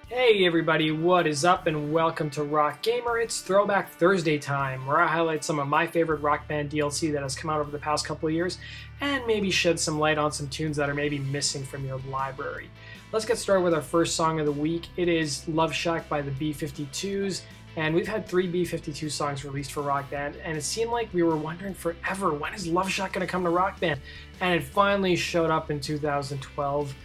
Hey everybody, what is up and welcome to Rock Gamer. It's Throwback Thursday time, where I highlight some of my favorite rock band DLC that has come out over the past couple of years and maybe shed some light on some tunes that are maybe missing from your library. Let's get started with our first song of the week. It is Love Shack by the B-52s, and we've had 3 B-52 songs released for Rock Band, and it seemed like we were wondering forever, when is Love Shack going to come to Rock Band? And it finally showed up in 2012.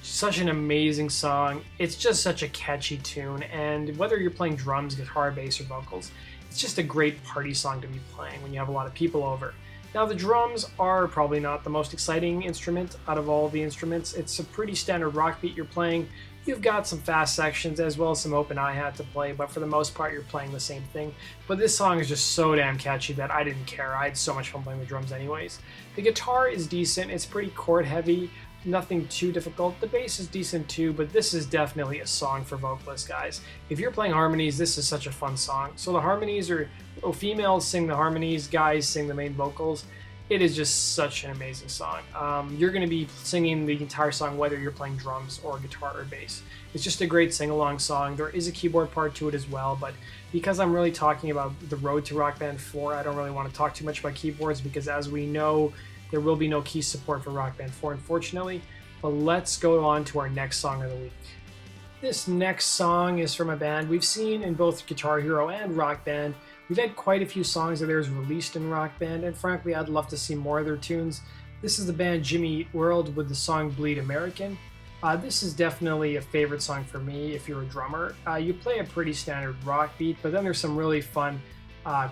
Such an amazing song. It's just such a catchy tune, and whether you're playing drums, guitar, bass, or vocals, it's just a great party song to be playing when you have a lot of people over. Now, the drums are probably not the most exciting instrument out of all the instruments. It's a pretty standard rock beat you're playing. You've got some fast sections as well as some open hi-hat to play, but for the most part you're playing the same thing. But this song is just so damn catchy that I didn't care. I had so much fun playing the drums anyways. The guitar is decent. It's pretty chord heavy. Nothing too difficult. The bass is decent too, but this is definitely a song for vocalists, guys. If you're playing harmonies, this is such a fun song. So the harmonies are, females sing the harmonies, guys sing the main vocals. It is just such an amazing song. You're going to be singing the entire song whether you're playing drums or guitar or bass. It's just a great sing-along song. There is a keyboard part to it as well, but because I'm really talking about the road to Rock Band 4, I don't really want to talk too much about keyboards because, as we know, there will be no key support for Rock Band 4, unfortunately. But let's go on to our next song of the week. This next song is from a band we've seen in both Guitar Hero and Rock Band. We've had quite a few songs of theirs released in Rock Band, and frankly, I'd love to see more of their tunes. This is the band Jimmy Eat World with the song Bleed American. This is definitely a favorite song for me if you're a drummer. You play a pretty standard rock beat, but then there's some really fun,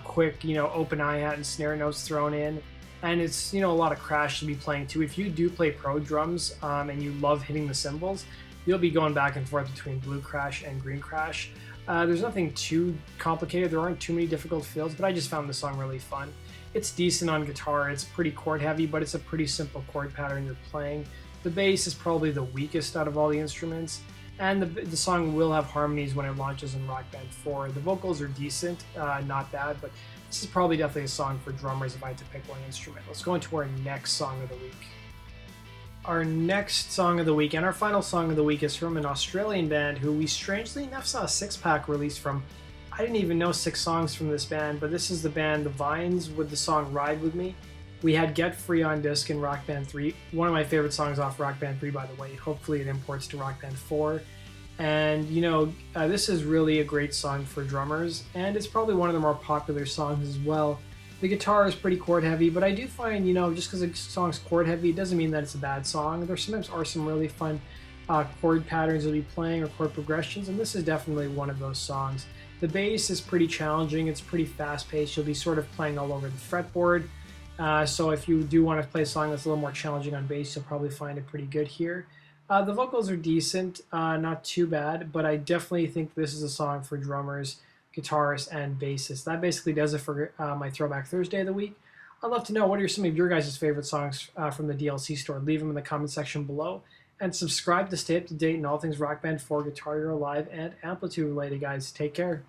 quick, open hi-hat and snare notes thrown in. And it's, a lot of crash to be playing too. If you do play pro drums and you love hitting the cymbals, you'll be going back and forth between blue crash and green crash. There's nothing too complicated. There aren't too many difficult fills, but I just found the song really fun. It's decent on guitar. It's pretty chord heavy, but it's a pretty simple chord pattern you're playing. The bass is probably the weakest out of all the instruments, and the song will have harmonies when it launches in Rock Band 4. The vocals are decent, not bad, but this is probably definitely a song for drummers if I had to pick one instrument. Let's go into our next song of the week. Our next song of the week and our final song of the week is from an Australian band who we strangely enough saw a 6-pack release from. I didn't even know 6 songs from this band, but this is the band The Vines with the song Ride With Me. We had Get Free on disc in Rock Band 3, one of my favorite songs off Rock Band 3, by the way. Hopefully it imports to Rock Band 4. And, this is really a great song for drummers, and it's probably one of the more popular songs as well. The guitar is pretty chord heavy, but I do find, just because a song's chord heavy, it doesn't mean that it's a bad song. There sometimes are some really fun chord patterns you'll be playing or chord progressions, and this is definitely one of those songs. The bass is pretty challenging. It's pretty fast-paced. You'll be sort of playing all over the fretboard. So if you do want to play a song that's a little more challenging on bass, you'll probably find it pretty good here. The vocals are decent, not too bad, but I definitely think this is a song for drummers, guitarists, and bassists. That basically does it for my Throwback Thursday of the week. I'd love to know, what are some of your guys' favorite songs from the DLC store? Leave them in the comment section below, and subscribe to stay up to date in all things Rock Band 4, Guitar Hero Live, and Amplitude related, guys. Take care.